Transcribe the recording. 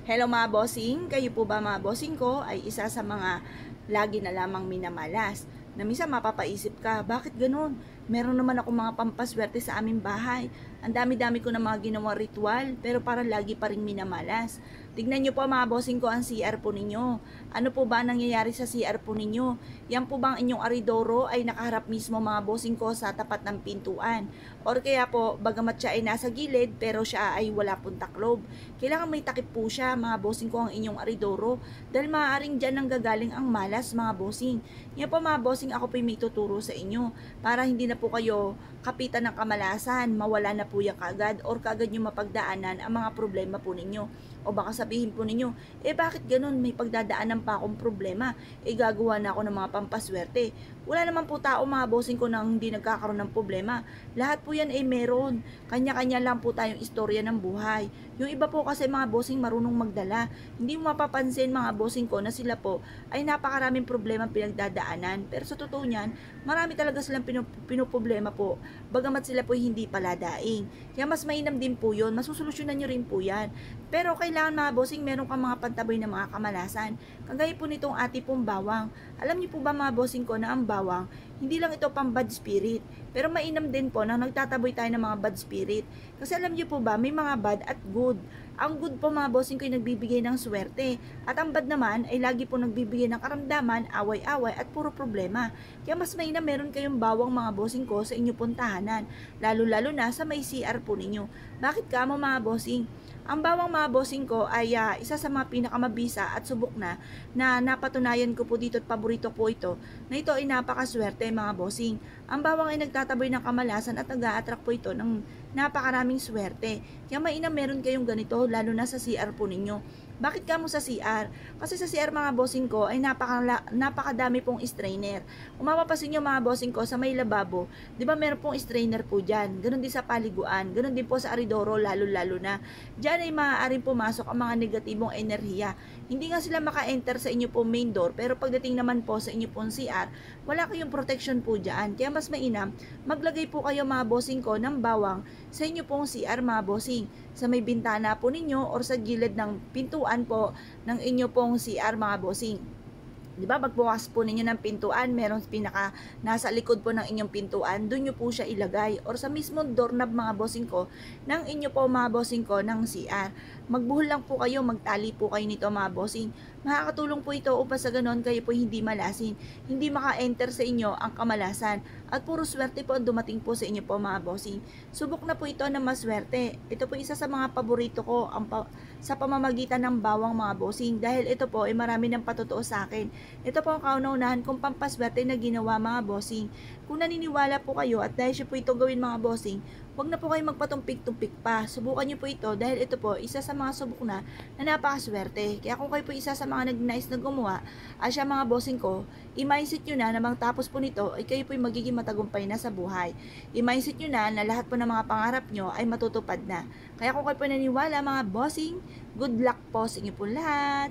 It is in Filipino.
Hello mga bossing, kayo po ba mga bossing ko ay isa sa mga lagi na lamang minamalas na minsan mapapaisip ka, bakit ganun? Meron naman ako mga pampaswerte sa aming bahay. Ang dami-dami ko na mga ginawang ritual, pero parang lagi pa rin minamalas. Tignan nyo po mga bossing ko ang CR po ninyo. Ano po ba nangyayari sa CR po ninyo? Yan po bang inyong aridoro ay nakaharap mismo mga bossing ko sa tapat ng pintuan? Or kaya po, bagamat siya ay nasa gilid, pero siya ay wala pong taklob. Kailangan may takip po siya mga bossing ko ang inyong aridoro. Dahil maaaring dyan nang gagaling ang malas mga bossing. Yan po mga bossing, ako po may tuturo sa inyo para hindi na po kayo kapitan ng kamalasan, mawala na po yan kaagad or kaagad nyo mapagdaanan ang mga problema po ninyo. O baka sabihin po ninyo, bakit ganun, may pagdadaanan pa akong problema, gagawa na ako ng mga pampaswerte. Wala naman po tao mga bossing ko nang hindi nagkakaroon ng problema. Lahat po yan ay meron. Kanya-kanya lang po tayong istorya ng buhay. Yung iba po kasi mga bossing marunong magdala. Hindi mo mapapansin mga bossing ko na sila po ay napakaraming problema pinagdadaanan. Pero sa totoo niyan, marami talaga silang pinoproblema po. Bagamat sila po hindi pala daing. Kaya mas mainam din po yun. Masusolusyonan nyo rin po yan. Pero kailangan mga bossing, meron kang mga pantaboy na mga kamalasan. Kagaya po nitong ati pong bawang. Alam niyo po ba mga bossing ko na ang bawang, hindi lang ito pang bad spirit. Pero mainam din po na nagtataboy tayo ng mga bad spirit. Kasi alam niyo po ba, may mga bad at good. Ang good po mga bossing ko ay nagbibigay ng swerte. At ang bad naman ay lagi po nagbibigay ng karamdaman, away-away at puro problema. Kaya mas mainam meron kayong bawang mga bossing ko sa inyo pong tahanan. Lalo-lalo na sa may CR po ninyo. Bakit ka mo mga bossing? Ang bawang mga bossing ko ay isa sa mga pinakamabisa at subok na napatunayan ko po dito at paborito po ito na ito ay napakaswerte mga bossing. Ang bawang ay nagtataboy ng kamalasan at nag-a-attract po ito ng napakaraming swerte. Kaya mainam meron kayong ganito lalo na sa CR po ninyo. Bakit ka mo sa CR? Kasi sa CR mga bossing ko ay napakadami pong strainer. Kung mapapasin nyo mga bossing ko sa may lababo, di ba meron pong strainer po dyan? Ganon din sa paliguan, ganon din po sa aridoro lalo-lalo na. Dyan ay maaaring pumasok ang mga negatibong enerhiya. Hindi nga sila maka-enter sa inyo pong main door, pero pagdating naman po sa inyo pong CR, wala kayong protection po dyan. Kaya mas mainam, maglagay po kayo mga bossing ko ng bawang sa inyo pong CR mga bossing. Sa may bintana po ninyo or sa gilid ng pintuan po ng inyo pong CR mga bossing. Di ba, pagbukas po ninyo ng pintuan, meron nasa likod po ng inyong pintuan, doon nyo po siya ilagay. Or sa mismo doorknob mga bossing ko, ng inyo po mga bossing ko ng CR. Magbuhol lang po kayo, magtali po kayo nito mga bossing. Makakatulong po ito upang sa ganon kayo po hindi malasin. Hindi maka-enter sa inyo ang kamalasan. At puro swerte po ang dumating po sa inyo po mga bossing. Subok na po ito na maswerte. Ito po isa sa mga paborito ko sa pamamagitan ng bawang mga bossing. Dahil ito po ay marami ng patotoo sa akin. Ito po ang kauna-unahan kong pampaswerte na ginawa mga bossing. Kung naniniwala po kayo at dahil siya po ito gawin mga bossing, huwag na po kayo magpatumpik-tumpik pa. Subukan nyo po ito dahil ito po isa sa mga subok na napakaswerte. Kaya kung kayo po isa sa mga nag-nice na gumawa, siya mga bossing ko, i-mindset nyo na bang tapos po nito ay kayo po ay magiging matagumpay na sa buhay. I-mindset nyo na lahat po ng mga pangarap nyo ay matutupad na. Kaya kung kayo po naniniwala mga bossing, good luck po sa inyo po lahat.